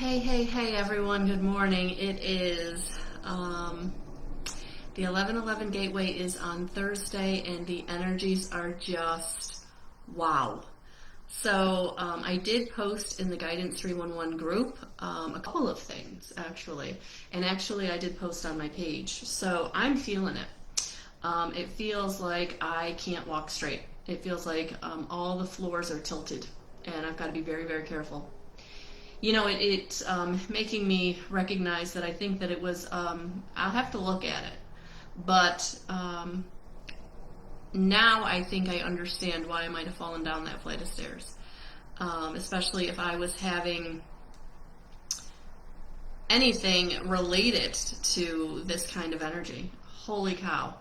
Hey everyone, good morning. It is the 11:11 Gateway is on Thursday and the energies are just wow. So I did post in the Guidance 311 group a couple of things actually, and actually I did post on my page. So I'm feeling it. It feels like I can't walk straight. It feels like all the floors are tilted and I've got to be very careful. You know, it's making me recognize that I think that it was, I'll have to look at it, but now I think I understand why I might have fallen down that flight of stairs, especially if I was having anything related to this kind of energy. Holy cow.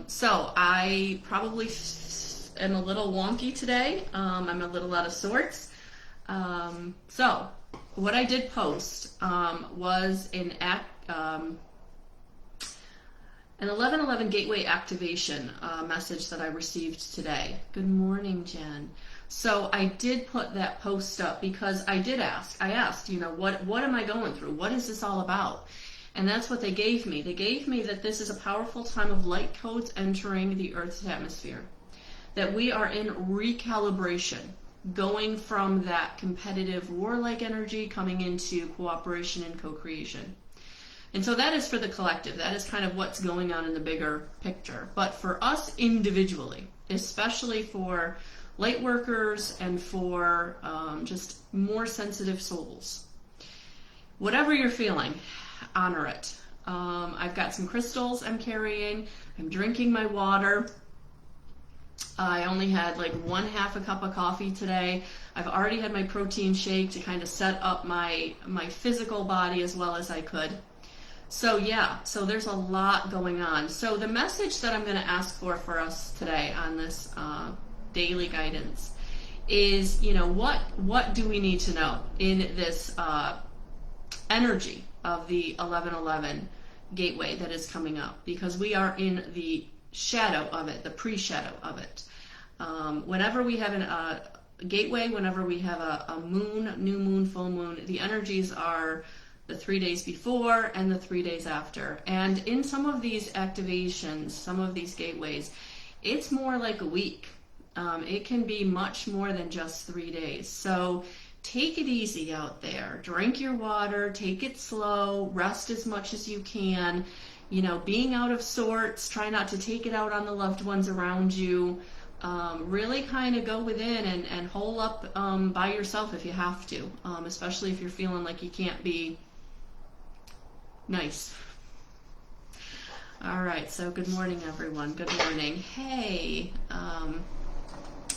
So I probably am a little wonky today. I'm a little out of sorts. So what I did post was an 11:11 Gateway activation message that I received today. Good morning, Jen. So I did put that post up because I asked, you know, what am I going through? What is this all about? And that's what they gave me. They gave me that this is a powerful time of light codes entering the Earth's atmosphere, that we are in recalibration, going from that competitive warlike energy coming into cooperation and co-creation. And so that is for the collective. That is kind of what's going on in the bigger picture. But for us individually, especially for light workers and for just more sensitive souls, whatever you're feeling, honor it. I've got some crystals I'm carrying. I'm drinking my water. I only had like 1/2 a cup of coffee today. I've already had my protein shake to kind of set up my physical body as well as I could. So yeah, so there's a lot going on. So the message that I'm going to ask for us today on this daily guidance is, you know, what do we need to know in this energy of the 11:11 Gateway that is coming up, because we are in the shadow of it, the pre-shadow of it. Whenever we have a gateway, whenever we have a moon, new moon, full moon, the energies are the 3 days before and the 3 days after. And in some of these activations, some of these gateways, it's more like a week. It can be much more than just 3 days. So take it easy out there. Drink your water, take it slow, rest as much as you can. You know, being out of sorts, try not to take it out on the loved ones around you. Really kind of go within and hole up by yourself if you have to, especially if you're feeling like you can't be nice. All right, so good morning, everyone. Good morning. Hey,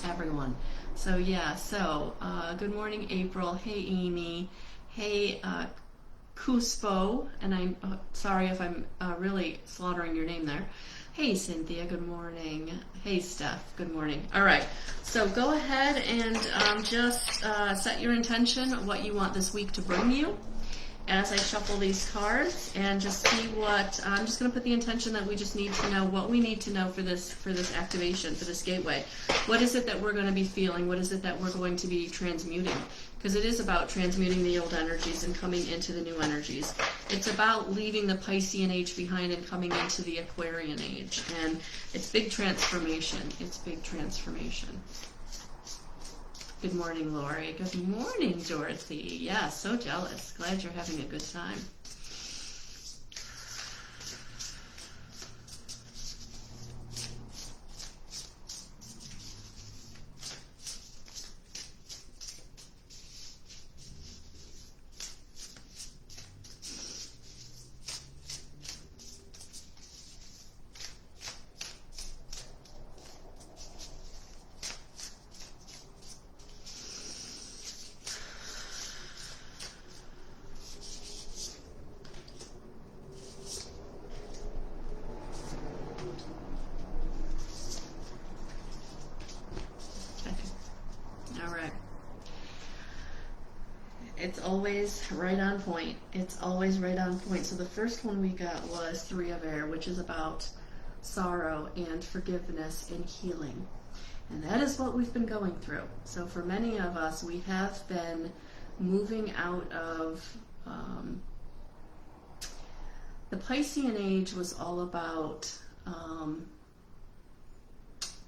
everyone. So yeah, so good morning, April. Hey, Amy. Hey, Cuspo, and I'm sorry if I'm really slaughtering your name there. Hey, Cynthia, good morning. Hey, Steph, good morning. All right, so go ahead and just set your intention of what you want this week to bring you as I shuffle these cards, and just see what, I'm just going to put the intention that we just need to know what we need to know for this activation, for this gateway. What is it that we're going to be feeling? What is it that we're going to be transmuting? Because it is about transmuting the old energies and coming into the new energies. It's about leaving the Piscean age behind and coming into the Aquarian age. And it's big transformation. It's big transformation. Good morning, Lori. Good morning, Dorothy. Yeah, so jealous. Glad you're having a good time. It's always right on point. It's always right on point. So the first one we got was 3 of Air, which is about sorrow and forgiveness and healing. And that is what we've been going through. So for many of us, we have been moving out of the Piscean age was all about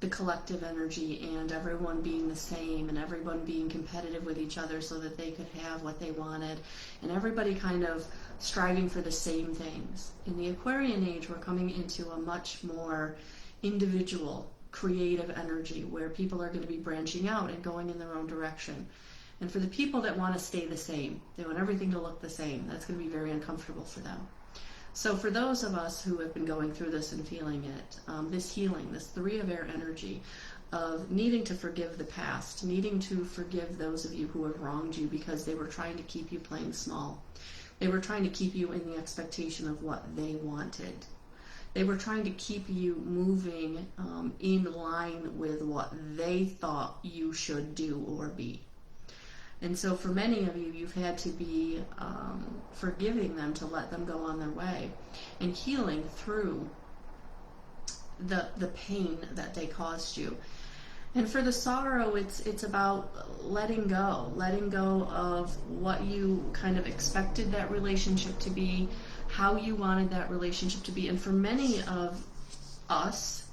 the collective energy and everyone being the same and everyone being competitive with each other so that they could have what they wanted, and everybody kind of striving for the same things. In the Aquarian age, we're coming into a much more individual, creative energy where people are going to be branching out and going in their own direction. And for the people that want to stay the same, they want everything to look the same, that's going to be very uncomfortable for them. So for those of us who have been going through this and feeling it, this healing, this 3 of air energy of needing to forgive the past, needing to forgive those of you who have wronged you because they were trying to keep you playing small. They were trying to keep you in the expectation of what they wanted. They were trying to keep you moving in line with what they thought you should do or be. And so for many of you, you've had to be forgiving them to let them go on their way and healing through the pain that they caused you. And for the sorrow, it's about letting go of what you kind of expected that relationship to be, how you wanted that relationship to be. And for many of us,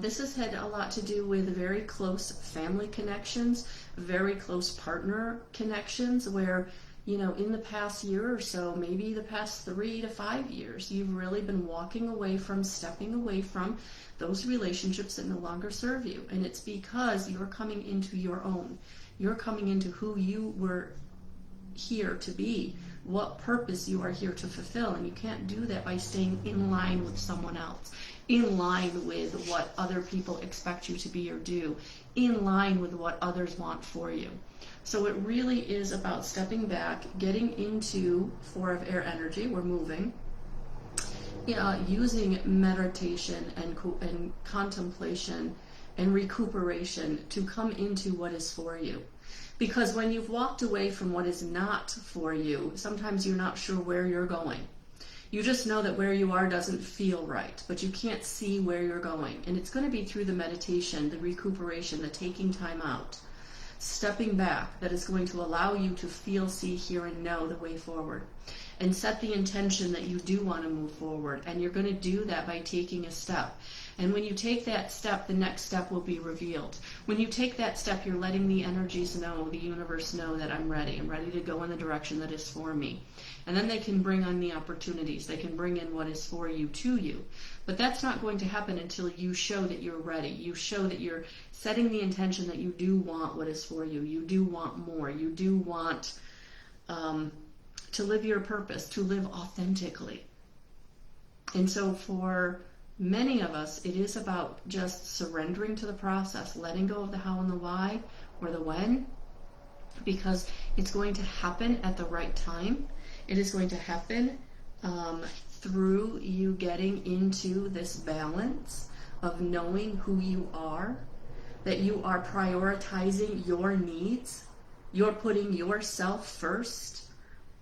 this has had a lot to do with very close family connections, very close partner connections where, in the past year or so, maybe the past 3 to 5 years, you've really been walking away from, stepping away from those relationships that no longer serve you. And it's because you're coming into your own. You're coming into who you were here to be, what purpose you are here to fulfill. And you can't do that by staying in line with someone else, in line with what other people expect you to be or do, in line with what others want for you. So it really is about stepping back, getting into 4 of air energy, we're moving, using meditation and contemplation and recuperation to come into what is for you. Because when you've walked away from what is not for you, sometimes you're not sure where you're going. You just know that where you are doesn't feel right, but you can't see where you're going. And it's going to be through the meditation, the recuperation, the taking time out, stepping back, that is going to allow you to feel, see, hear, and know the way forward. And set the intention that you do want to move forward. And you're going to do that by taking a step. And when you take that step, the next step will be revealed. When you take that step, you're letting the energies know, the universe know that I'm ready to go in the direction that is for me. And then they can bring on the opportunities. They can bring in what is for you to you. But that's not going to happen until you show that you're ready. You show that you're setting the intention that you do want what is for you. You do want more. You do want to live your purpose, to live authentically. And so for many of us, it is about just surrendering to the process, letting go of the how and the why or the when, because it's going to happen at the right time. It is going to happen through you getting into this balance of knowing who you are, that you are prioritizing your needs, you're putting yourself first,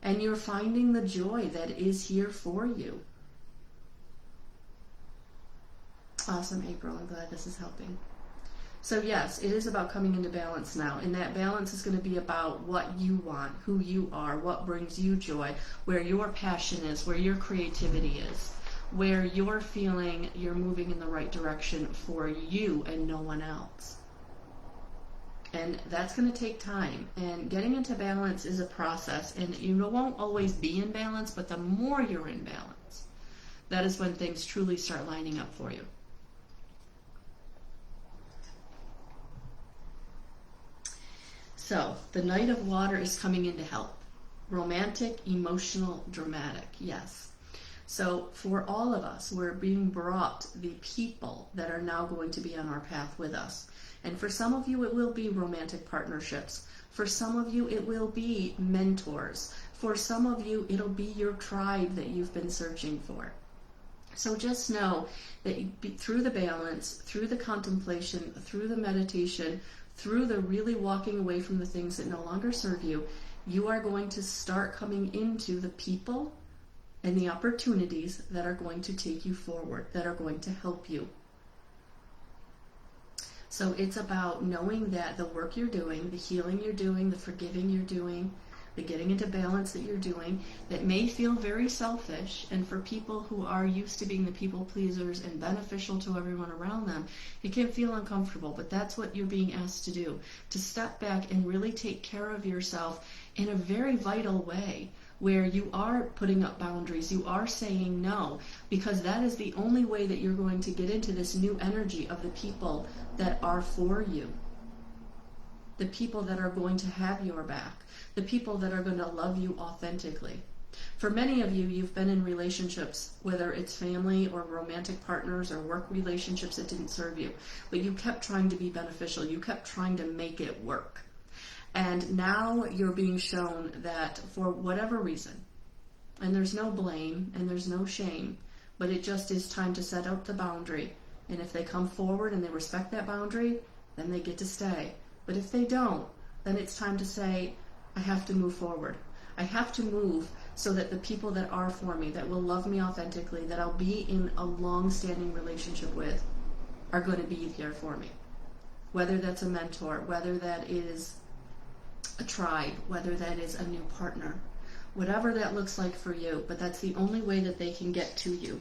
and you're finding the joy that is here for you. Awesome, April. I'm glad this is helping. So yes, it is about coming into balance now. And that balance is going to be about what you want, who you are, what brings you joy, where your passion is, where your creativity is, where you're feeling you're moving in the right direction for you and no one else. And that's going to take time. And getting into balance is a process. And you won't always be in balance, but the more you're in balance, that is when things truly start lining up for you. So, the Knight of Water is coming in to help. Romantic, emotional, dramatic, yes. So, for all of us, we're being brought the people that are now going to be on our path with us. And for some of you, it will be romantic partnerships. For some of you, it will be mentors. For some of you, it'll be your tribe that you've been searching for. So just know that through the balance, through the contemplation, through the meditation, through the really walking away from the things that no longer serve you, you are going to start coming into the people and the opportunities that are going to take you forward, that are going to help you. So it's about knowing that the work you're doing, the healing you're doing, the forgiving you're doing, the getting into balance that you're doing, that may feel very selfish, and for people who are used to being the people pleasers and beneficial to everyone around them, it can feel uncomfortable, but that's what you're being asked to do, to step back and really take care of yourself in a very vital way, where you are putting up boundaries, you are saying no, because that is the only way that you're going to get into this new energy of the people that are for you, the people that are going to have your back, the people that are going to love you authentically. For many of you, you've been in relationships, whether it's family or romantic partners or work relationships that didn't serve you, but you kept trying to be beneficial, you kept trying to make it work. And now you're being shown that for whatever reason, and there's no blame and there's no shame, but it just is time to set out the boundary. And if they come forward and they respect that boundary, then they get to stay. But if they don't, then it's time to say, I have to move forward. I have to move so that the people that are for me, that will love me authentically, that I'll be in a long-standing relationship with, are going to be here for me. Whether that's a mentor, whether that is a tribe, whether that is a new partner, whatever that looks like for you, but that's the only way that they can get to you.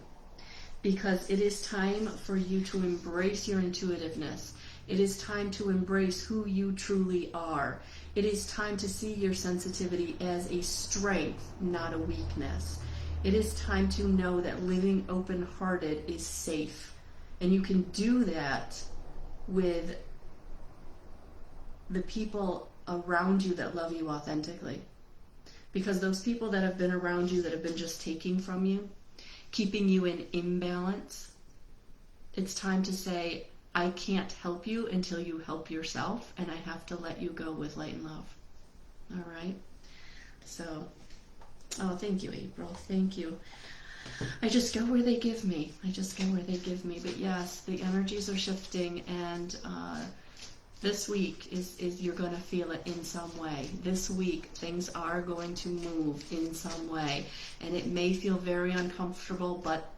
Because it is time for you to embrace your intuitiveness. It is time to embrace who you truly are. It is time to see your sensitivity as a strength, not a weakness. It is time to know that living open-hearted is safe. And you can do that with the people around you that love you authentically. Because those people that have been around you that have been just taking from you, keeping you in imbalance, it's time to say, I can't help you until you help yourself, and I have to let you go with light and love. All right? So, oh, thank you, April. Thank you. I just go where they give me. I just go where they give me. But yes, the energies are shifting, and this week is you're going to feel it in some way. This week, things are going to move in some way, and it may feel very uncomfortable, but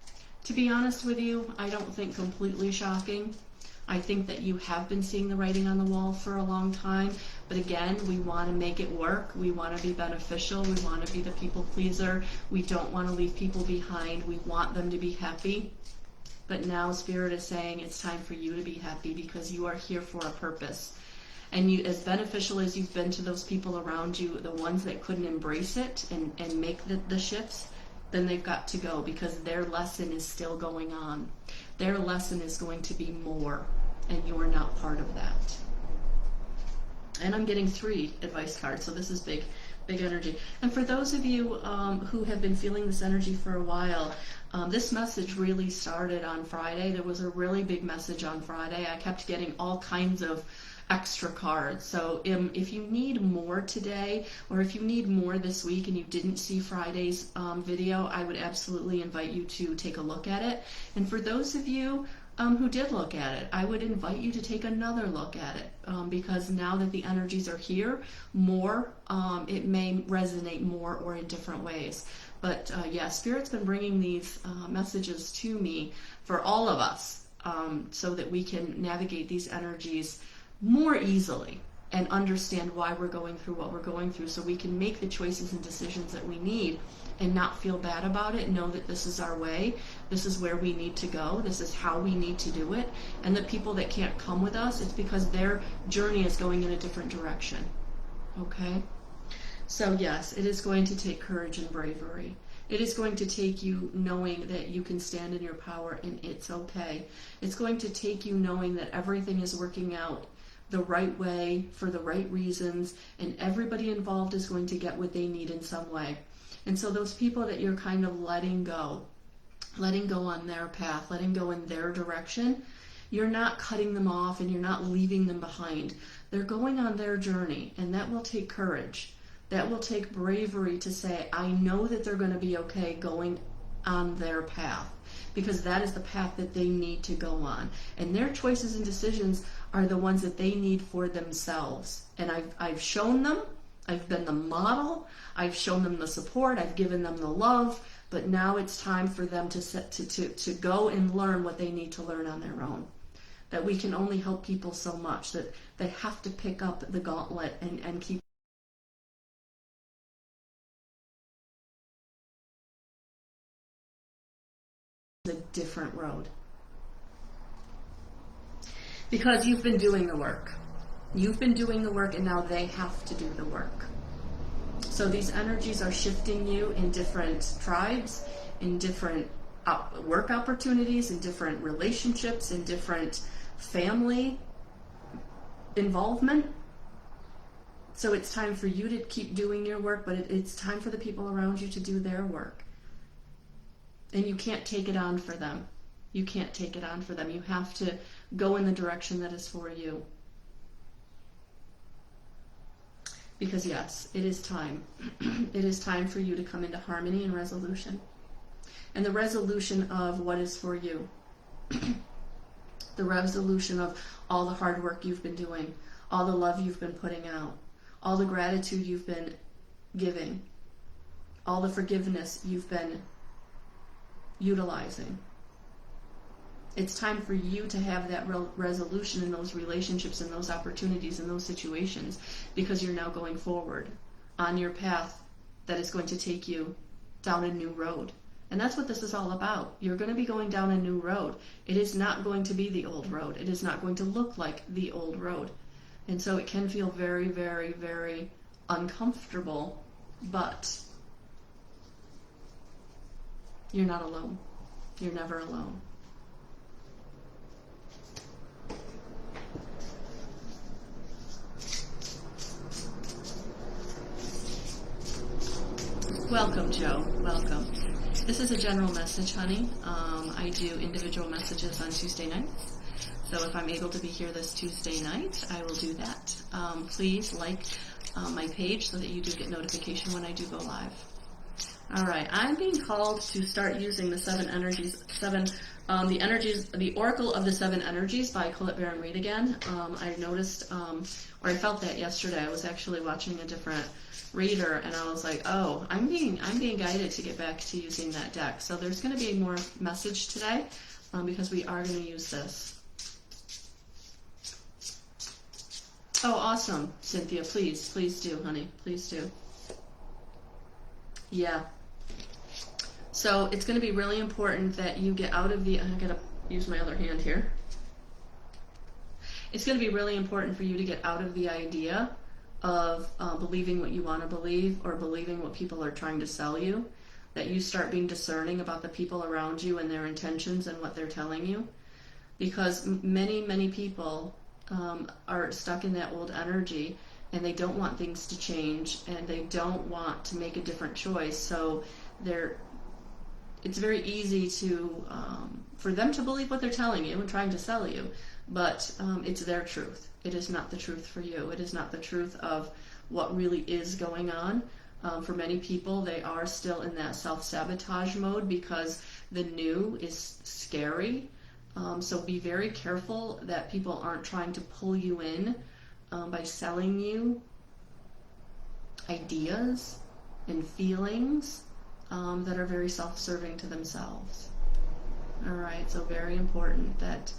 to be honest with you, I don't think completely shocking. I think that you have been seeing the writing on the wall for a long time, but again, we want to make it work. We want to be beneficial. We want to be the people pleaser. We don't want to leave people behind. We want them to be happy. But now Spirit is saying it's time for you to be happy because you are here for a purpose. And you, as beneficial as you've been to those people around you, the ones that couldn't embrace it and make the shifts, then they've got to go because their lesson is still going on. Their lesson is going to be more, and you're not part of that. And I'm getting 3 advice cards, so this is big energy. And for those of you who have been feeling this energy for a while, this message really started on Friday. There was a really big message on Friday. I kept getting all kinds of extra cards. So if you need more today, or if you need more this week and you didn't see Friday's video, I would absolutely invite you to take a look at it. And for those of you who did look at it, I would invite you to take another look at it because now that the energies are here more, it may resonate more or in different ways. But yeah, Spirit's been bringing these messages to me for all of us so that we can navigate these energies more easily and understand why we're going through what we're going through, so we can make the choices and decisions that we need and not feel bad about it. Know that this is our way, this is where we need to go, this is how we need to do it. And the people that can't come with us, it's because their journey is going in a different direction. Okay? So yes, it is going to take courage and bravery. It is going to take you knowing that you can stand in your power and it's okay. It's going to take you knowing that everything is working out the right way for the right reasons, and everybody involved is going to get what they need in some way. And so those people that you're kind of letting go on their path, letting go in their direction, you're not cutting them off and you're not leaving them behind. They're going on their journey, and that will take courage. That will take bravery to say, I know that they're going to be okay going on their path, because that is the path that they need to go on. And their choices and decisions are the ones that they need for themselves. And I've shown them, I've been the model, I've shown them the support, I've given them the love, but now it's time for them to go and learn what they need to learn on their own. that we can only help people so much, that they have to pick up the gauntlet and keep a different road. Because you've been doing the work. You've been doing the work, and now they have to do the work. So these energies are shifting you in different tribes, in different work opportunities, in different relationships, in different family involvement. So it's time for you to keep doing your work, but it's time for the people around you to do their work. And you can't take it on for them. You can't take it on for them. You have to go in the direction that is for you. Because yes, it is time. It is time for you to come into harmony and resolution. And the resolution of what is for you. The resolution of all the hard work you've been doing, all the love you've been putting out, all the gratitude you've been giving, all the forgiveness you've been utilizing. It's time for you to have that resolution in those relationships, in those opportunities, in those situations, because you're now going forward on your path that is going to take you down a new road. And that's what this is all about. You're going to be going down a new road. It is not going to be the old road. It is not going to look like the old road. And so it can feel very, very, very uncomfortable, but you're not alone. You're never alone. Welcome, Joe. Welcome. This is a general message, honey. I do individual messages on Tuesday nights. So if I'm able to be here this Tuesday night, I will do that. Please like my page so that you do get notification when I do go live. All right, I'm being called to start using the the Oracle of the Seven Energies by Collette Baron-Reid again. I noticed, or I felt that yesterday. I was actually watching a different reader, and I was like, oh, I'm being guided to get back to using that deck. So there's going to be more message today because we are going to use this. Oh, awesome, Cynthia. Please do, honey. Please do. Yeah. So it's going to be really important that you get out of the, I'm going to use my other hand here. It's going to be really important for you to get out of the idea of believing what you want to believe or believing what people are trying to sell you, that you start being discerning about the people around you and their intentions and what they're telling you. Because many, many people are stuck in that old energy, and they don't want things to change, and they don't want to make a different choice. So it's very easy to for them to believe what they're telling you and trying to sell you, but it's their truth. It is not the truth for you. It is not the truth of what really is going on. For many people, they are still in that self-sabotage mode because the new is scary. So be very careful that people aren't trying to pull you in by selling you ideas and feelings that are very self-serving to themselves. All right, so very important that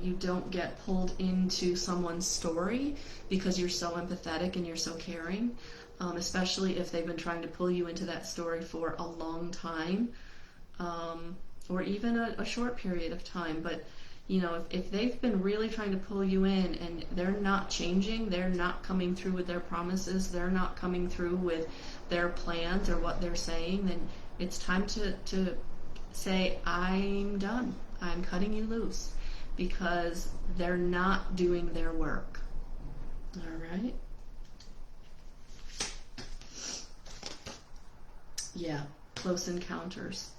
you don't get pulled into someone's story because you're so empathetic and you're so caring, especially if they've been trying to pull you into that story for a long time, or even a short period of time. But you know, if they've been really trying to pull you in and they're not changing, they're not coming through with their promises, they're not coming through with their plans or what they're saying, then it's time to say, I'm done. I'm cutting you loose, because they're not doing their work. All right? Yeah, close encounters.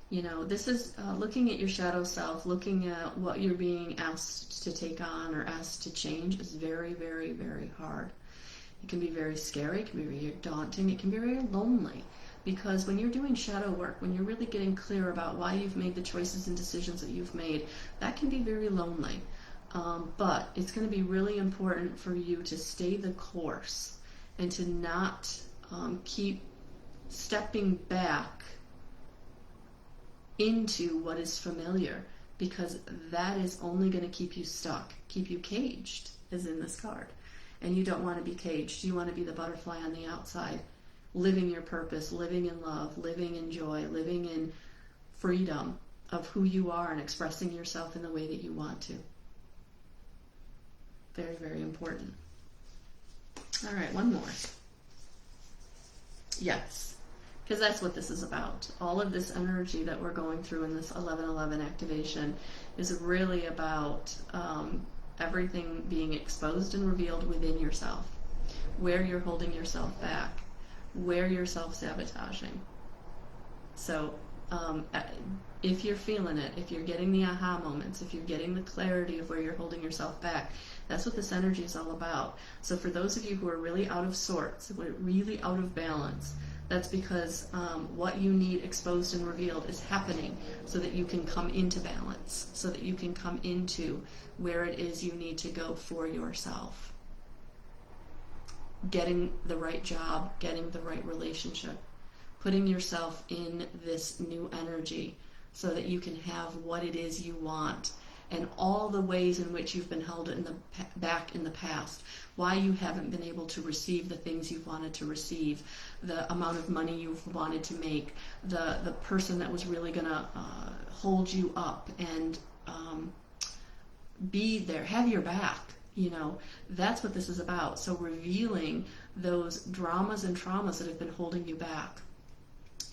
You know, this is looking at your shadow self, looking at what you're being asked to take on or asked to change is very, very, very hard. It can be very scary, it can be very daunting, it can be very lonely. Because when you're doing shadow work, when you're really getting clear about why you've made the choices and decisions that you've made, that can be very lonely. But it's going to be really important for you to stay the course and to not keep stepping back into what is familiar, because that is only going to keep you stuck, keep you caged, as in this card. And you don't want to be caged. You want to be the butterfly on the outside, living your purpose, living in love, living in joy, living in freedom of who you are and expressing yourself in the way that you want to. Very, very important. All right, one more. Yes, because that's what this is about. All of this energy that we're going through in this 11/11 activation is really about everything being exposed and revealed within yourself, where you're holding yourself back, where you're self-sabotaging. So if you're feeling it, if you're getting the aha moments, if you're getting the clarity of where you're holding yourself back, that's what this energy is all about. So for those of you who are really out of sorts, really out of balance, that's because what you need exposed and revealed is happening so that you can come into balance, so that you can come into where it is you need to go for yourself. Getting the right job, getting the right relationship, putting yourself in this new energy so that you can have what it is you want, and all the ways in which you've been held in the back in the past, why you haven't been able to receive the things you've wanted to receive, the amount of money you've wanted to make, the person that was really going to hold you up and be there, have your back. You know, that's what this is about. So revealing those dramas and traumas that have been holding you back,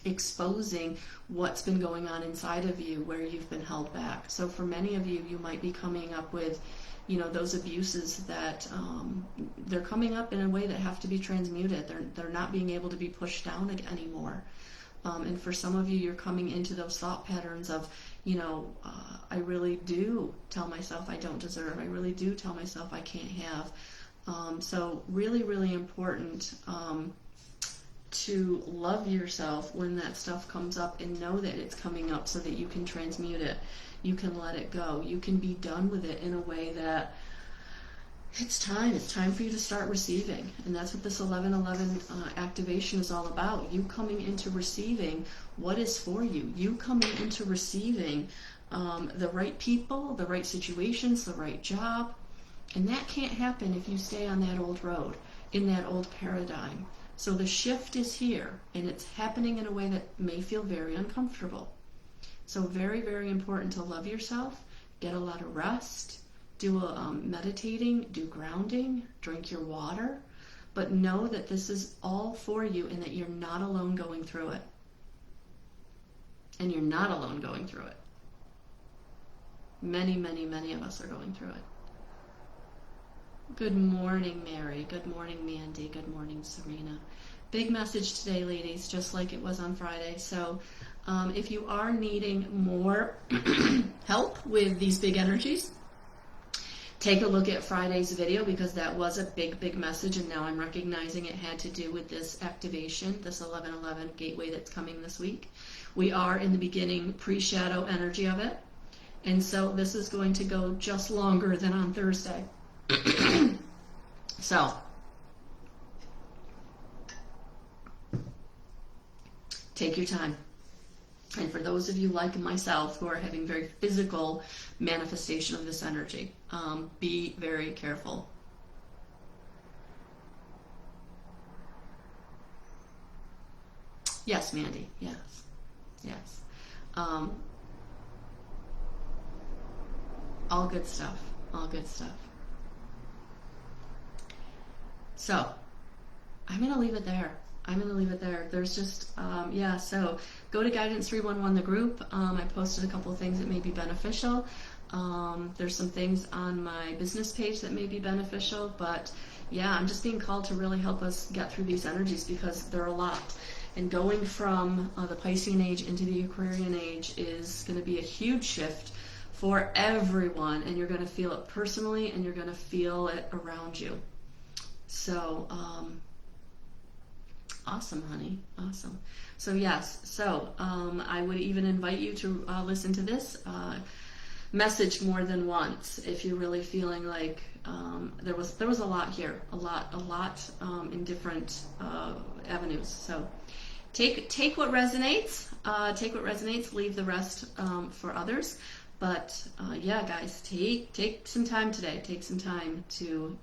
exposing what's been going on inside of you where you've been held back. So for many of you, you might be coming up with, you know, those abuses that they're coming up in a way that have to be transmuted. They're not being able to be pushed down anymore. And for some of you, you're coming into those thought patterns of, you know, I really do tell myself I don't deserve. I really do tell myself I can't have. So really, really important to love yourself when that stuff comes up and know that it's coming up so that you can transmute it. You can let it go. You can be done with it in a way that it's time for you to start receiving. And that's what this 11/11 activation is all about. You coming into receiving what is for you. You coming into receiving the right people, the right situations, the right job. And that can't happen if you stay on that old road, in that old paradigm. So the shift is here, and it's happening in a way that may feel very uncomfortable. So very, very important to love yourself, get a lot of rest, do meditating, do grounding, drink your water, but know that this is all for you and that you're not alone going through it. And you're not alone going through it. Many, many, many of us are going through it. Good morning, Mary. Good morning, Mandy. Good morning, Serena. Big message today, ladies, just like it was on Friday. So if you are needing more help with these big energies, take a look at Friday's video, because that was a big, big message, and now I'm recognizing it had to do with this activation, this 11/11 gateway that's coming this week. We are in the beginning pre-shadow energy of it, and so this is going to go just longer than on Thursday. So, take your time. And for those of you like myself who are having very physical manifestation of this energy, be very careful. Yes, Mandy. Yes. Yes. All good stuff. All good stuff. So, I'm going to leave it there. There's just, so go to Guidance 311, the group. I posted a couple of things that may be beneficial. There's some things on my business page that may be beneficial, but yeah, I'm just being called to really help us get through these energies, because they're a lot. And going from the Piscean age into the Aquarian age is going to be a huge shift for everyone, and you're going to feel it personally, and you're going to feel it around you. So, awesome, honey. Awesome. So yes, I would even invite you to listen to this message more than once if you're really feeling like there was a lot here, a lot in different avenues. So take what resonates, leave the rest for others. But yeah, guys, take some time today. Take some time to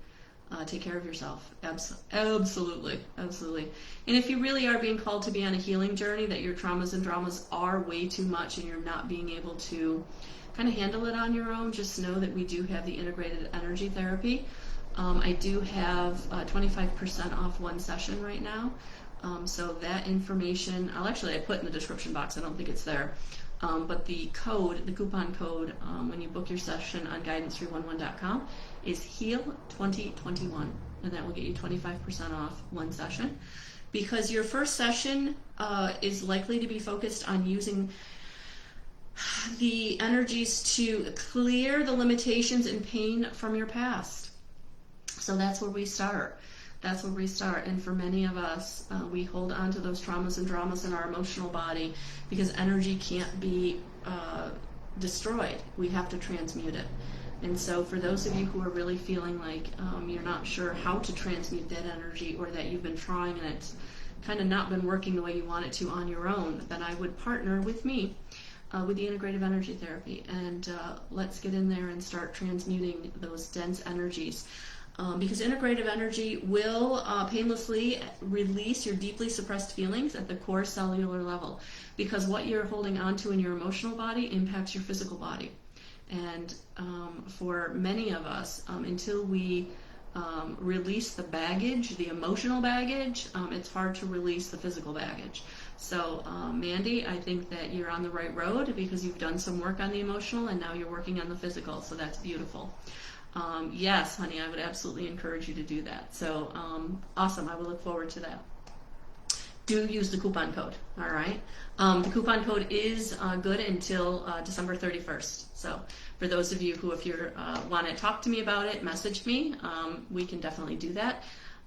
take care of yourself. Absolutely. Absolutely. And if you really are being called to be on a healing journey, that your traumas and dramas are way too much and you're not being able to kind of handle it on your own, just know that we do have the integrated energy therapy. I do have 25% off one session right now. So that information, I put in the description box. I don't think it's there. But the coupon code, when you book your session on guidance311.com is HEAL2021, and that will get you 25% off one session. Because your first session is likely to be focused on using the energies to clear the limitations and pain from your past. So that's where we start. That's where we start. And for many of us, we hold on to those traumas and dramas in our emotional body because energy can't be destroyed. We have to transmute it. And so for those of you who are really feeling like you're not sure how to transmute that energy, or that you've been trying and it's kind of not been working the way you want it to on your own, then I would partner with me with the integrative energy therapy. And let's get in there and start transmuting those dense energies. Because integrative energy will painlessly release your deeply suppressed feelings at the core cellular level, because what you're holding on to in your emotional body impacts your physical body. And for many of us, until we release the baggage, the emotional baggage, it's hard to release the physical baggage. So Mandy, I think that you're on the right road because you've done some work on the emotional and now you're working on the physical, so that's beautiful. Yes, honey, I would absolutely encourage you to do that. So awesome, I will look forward to that. Do use the coupon code, all right? The coupon code is good until December 31st. So for those of you who, if you want to talk to me about it, message me. We can definitely do that.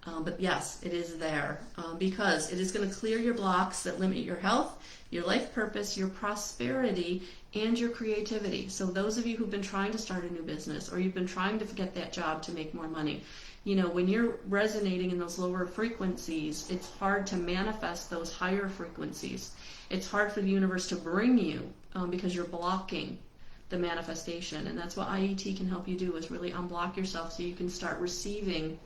But yes, it is there because it is going to clear your blocks that limit your health, your life purpose, your prosperity, and your creativity. So those of you who've been trying to start a new business, or you've been trying to get that job to make more money, you know, when you're resonating in those lower frequencies, it's hard to manifest those higher frequencies. It's hard for the universe to bring you because you're blocking the manifestation. And that's what IET can help you do, is really unblock yourself so you can start receiving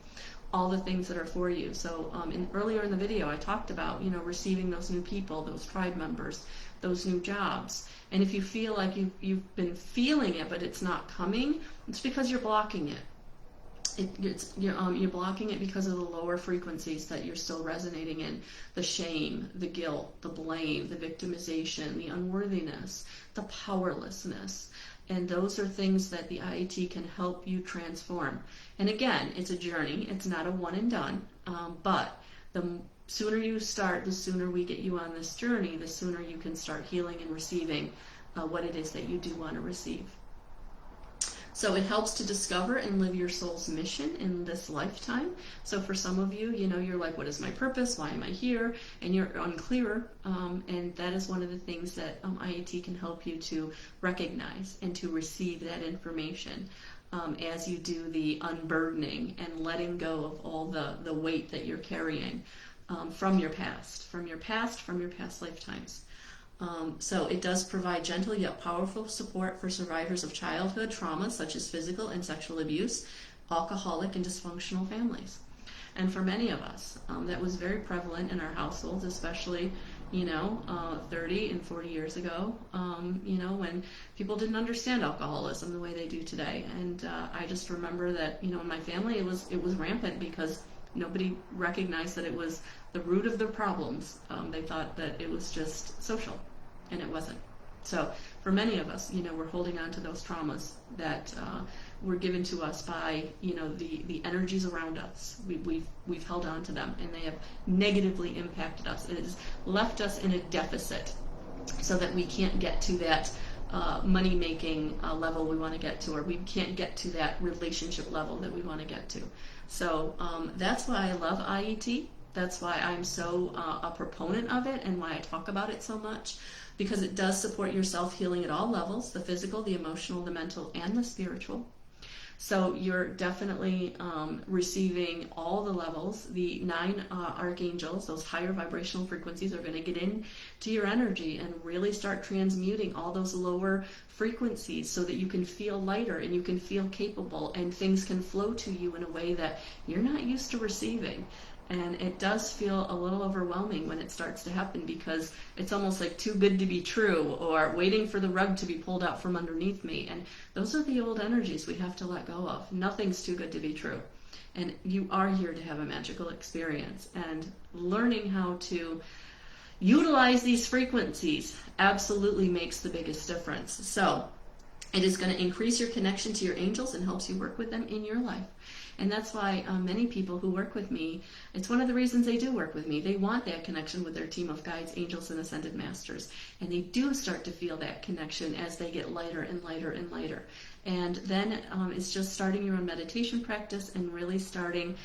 all the things that are for you. So earlier in the video, I talked about, you know, receiving those new people, those tribe members, those new jobs. And if you feel like you've been feeling it, but it's not coming, it's because you're blocking it. You're blocking it because of the lower frequencies that you're still resonating in. The shame, the guilt, the blame, the victimization, the unworthiness, the powerlessness. And those are things that the IET can help you transform. And again, it's a journey. It's not a one and done. But the sooner you start, the sooner we get you on this journey, the sooner you can start healing and receiving what it is that you do want to receive. So it helps to discover and live your soul's mission in this lifetime. So for some of you, you know, you're like, what is my purpose? Why am I here? And you're unclear. And that is one of the things that IET can help you to recognize and to receive that information as you do the unburdening and letting go of all the weight that you're carrying from your past lifetimes. So it does provide gentle yet powerful support for survivors of childhood traumas such as physical and sexual abuse, alcoholic and dysfunctional families. And for many of us, that was very prevalent in our households, especially, 30 and 40 years ago, when people didn't understand alcoholism the way they do today. And I just remember that, in my family, it was rampant because nobody recognized that it was the root of their problems. They thought that it was just social, and it wasn't. So for many of us, we're holding on to those traumas that were given to us by, the energies around us. We've held on to them, and they have negatively impacted us. It has left us in a deficit so that we can't get to that money-making level we want to get to, or we can't get to that relationship level that we want to get to. So that's why I love IET. That's why I'm so a proponent of it, and why I talk about it so much, because it does support your self-healing at all levels: the physical, the emotional, the mental, and the spiritual. So you're definitely receiving all the levels. The 9 archangels, those higher vibrational frequencies, are going to get into your energy and really start transmuting all those lower frequencies so that you can feel lighter and you can feel capable and things can flow to you in a way that you're not used to receiving. And it does feel a little overwhelming when it starts to happen because it's almost like too good to be true, or waiting for the rug to be pulled out from underneath me. And those are the old energies we have to let go of. Nothing's too good to be true. And you are here to have a magical experience. And learning how to utilize these frequencies absolutely makes the biggest difference. So it is going to increase your connection to your angels and helps you work with them in your life. And that's why many people who work with me, it's one of the reasons they do work with me. They want that connection with their team of guides, angels, and ascended masters. And they do start to feel that connection as they get lighter and lighter and lighter. And then it's just starting your own meditation practice and really starting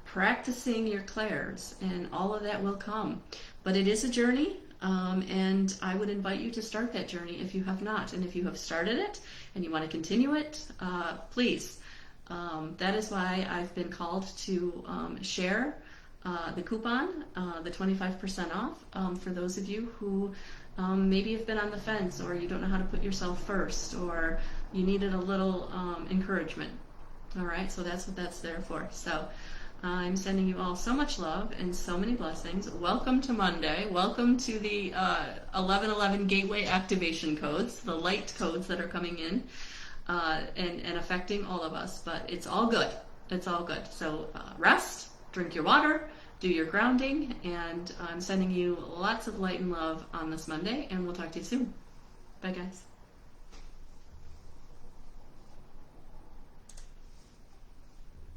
practicing your clairs. And all of that will come. But it is a journey. And I would invite you to start that journey if you have not. And if you have started it and you want to continue it, please. That is why I've been called to share the coupon, the 25% off, for those of you who maybe have been on the fence, or you don't know how to put yourself first, or you needed a little encouragement. All right, so that's what that's there for. So I'm sending you all so much love and so many blessings. Welcome to Monday. Welcome to the 1111 gateway activation codes, the light codes that are coming in. And affecting all of us, but it's all good. It's all good. So rest, drink your water, do your grounding, and I'm sending you lots of light and love on this Monday, and we'll talk to you soon. Bye, guys.